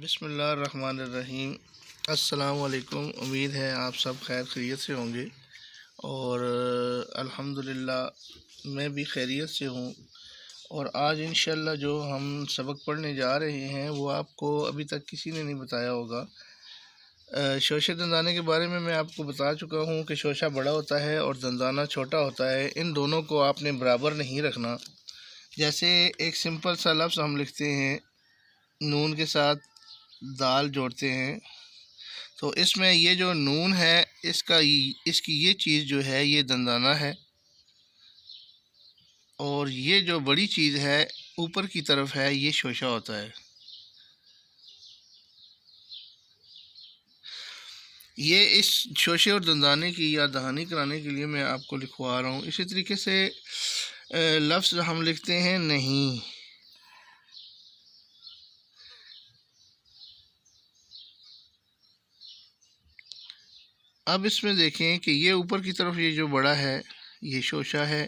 بسم اللہ الرحمن الرحیم۔ السلام علیکم۔ امید ہے آپ سب خیر خیریت سے ہوں گے اور الحمدللہ میں بھی خیریت سے ہوں۔ اور آج انشاءاللہ جو ہم سبق پڑھنے جا رہے ہیں وہ آپ کو ابھی تک کسی نے نہیں بتایا ہوگا۔ شوشے دندانے کے بارے میں آپ کو بتا چکا ہوں کہ شوشہ بڑا ہوتا ہے اور دندانہ چھوٹا ہوتا ہے، ان دونوں کو آپ نے برابر نہیں رکھنا۔ جیسے ایک سمپل سا لفظ ہم لکھتے ہیں، نون کے ساتھ دال جوڑتے ہیں، تو اس میں یہ جو نون ہے اس کی یہ چیز جو ہے یہ دندانہ ہے، اور یہ جو بڑی چیز ہے اوپر کی طرف ہے یہ شوشہ ہوتا ہے۔ یہ اس شوشے اور دندانے کی یاد دہانی کرانے کے لیے میں آپ کو لکھوا رہا ہوں۔ اسی طریقے سے لفظ ہم لکھتے ہیں نہیں، اب اس میں دیکھیں کہ یہ اوپر کی طرف یہ جو بڑا ہے یہ شوشہ ہے،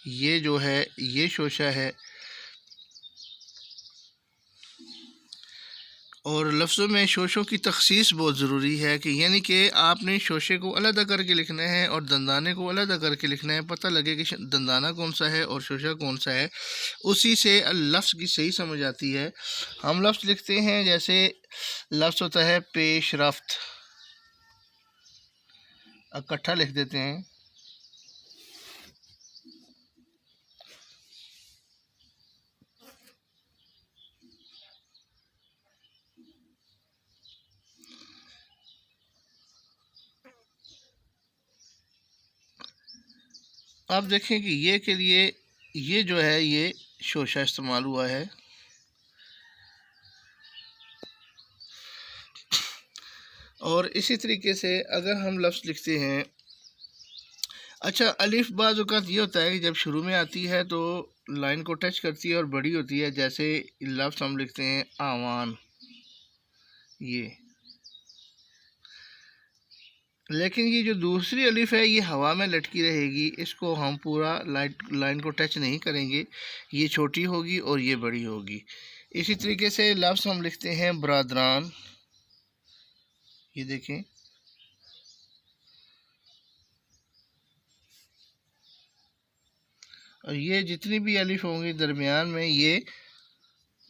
یہ جو ہے یہ شوشہ ہے، اور لفظوں میں شوشوں کی تخصیص بہت ضروری ہے کہ یعنی کہ آپ نے شوشے کو علیحدہ کر کے لکھنا ہے اور دندانے کو علیحدہ کر کے لکھنا ہے، پتہ لگے کہ دندانہ کون سا ہے اور شوشہ کون سا ہے، اسی سے لفظ کی صحیح سمجھ آتی ہے۔ ہم لفظ لکھتے ہیں، جیسے لفظ ہوتا ہے پیش رفت، اکٹھا لکھ دیتے ہیں، آپ دیکھیں کہ یہ کے لیے یہ جو ہے یہ شوشہ استعمال ہوا ہے۔ اور اسی طریقے سے اگر ہم لفظ لکھتے ہیں، اچھا الف بعض اوقات یہ ہوتا ہے کہ جب شروع میں آتی ہے تو لائن کو ٹچ کرتی ہے اور بڑی ہوتی ہے، جیسے لفظ ہم لکھتے ہیں آوان، یہ لیکن یہ جو دوسری الف ہے یہ ہوا میں لٹکی رہے گی، اس کو ہم پورا لائن کو ٹچ نہیں کریں گے، یہ چھوٹی ہوگی اور یہ بڑی ہوگی۔ اسی طریقے سے لفظ ہم لکھتے ہیں برادران، یہ دیکھیں اور یہ جتنی بھی الف ہوں گی درمیان میں یہ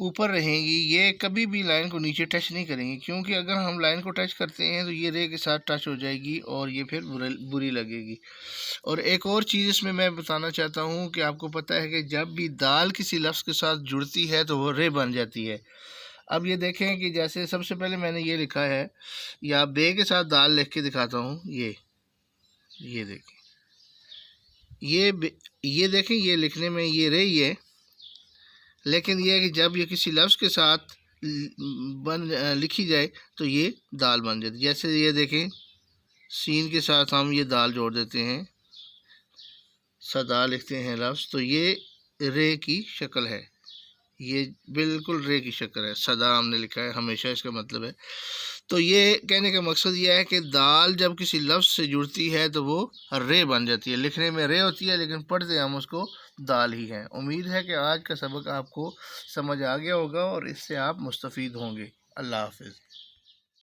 اوپر رہیں گی، یہ کبھی بھی لائن کو نیچے ٹچ نہیں کریں گی، کیونکہ اگر ہم لائن کو ٹچ کرتے ہیں تو یہ رے کے ساتھ ٹچ ہو جائے گی اور یہ پھر بری لگے گی۔ اور ایک اور چیز اس میں بتانا چاہتا ہوں کہ آپ کو پتہ ہے کہ جب بھی دال کسی لفظ کے ساتھ جڑتی ہے تو وہ رے بن جاتی ہے۔ اب یہ دیکھیں کہ جیسے سب سے پہلے میں نے یہ لکھا ہے، یا بے کے ساتھ دال لکھ کے دکھاتا ہوں، یہ دیکھیں، یہ دیکھیں، یہ لکھنے میں یہ رے ہی ہے، لیکن یہ ہے کہ جب یہ کسی لفظ کے ساتھ لکھی جائے تو یہ دال بن جاتی ہے۔ جیسے یہ دیکھیں سین کے ساتھ ہم یہ دال جوڑ دیتے ہیں، صدا لکھتے ہیں لفظ، تو یہ رے کی شکل ہے، یہ بالکل رے کی شکل ہے، صدا ہم نے لکھا ہے، ہمیشہ اس کا مطلب ہے۔ تو یہ کہنے کا مقصد یہ ہے کہ دال جب کسی لفظ سے جڑتی ہے تو وہ رے بن جاتی ہے، لکھنے میں رے ہوتی ہے لیکن پڑھتے ہم اس کو دال ہی ہیں۔ امید ہے کہ آج کا سبق آپ کو سمجھ آ گیا ہوگا اور اس سے آپ مستفید ہوں گے۔ اللہ حافظ۔